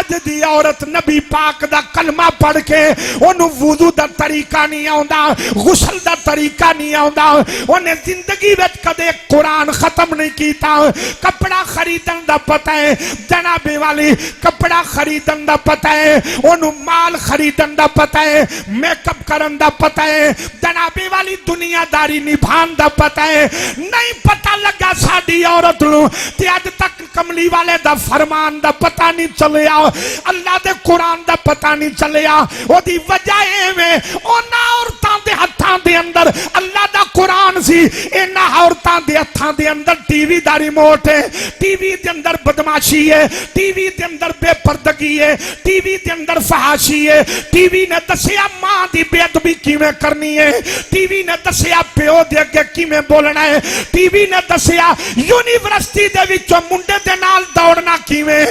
अज दी औरत नबी पाक दा कलमा पढ़ के ओनू वुजू दा तरीका नहीं आउंदा, गुसल दा तरीका नहीं आउंदा, ओने जिंदगी विच कदे कुरान खत्म नहीं कीता। कपड़ा खरीदन दा पता है जनाबे वाली, कपड़ा खरीदन दा पता है, ओनू माल खरीदन दा पता है, मेकअप करन दा पता है, जनाबे वाली दुनियादारी निभान दा पता है। नहीं पता लगा साडी औरत नूं ते अज तक कमली वाले दा फरमान दा पता नहीं चलिया, अल्लाह दे कुरान दा पता नहीं चलिया। ओदी वजह एवें ओना औरतां दे हत्थां दे अंदर अल्लाह दा कुरान सी, इन्हां औरतां दे हत्थां दे अंदर टीवी दा रिमोट है, टीवी दे अंदर बदमाशी है, टीवी दे अंदर बेपर्दगी है, टीवी दे अंदर फहाशी है। टीवी ने दसिया मां दी बेअदबी किवें करनी है, टीवी ने दसिया प्यो दे अगे किवें बोलना है, टीवी ने दसिया यूनिवर्सिटी दे विचों मुंडे दे नाल दौड़ना किवें।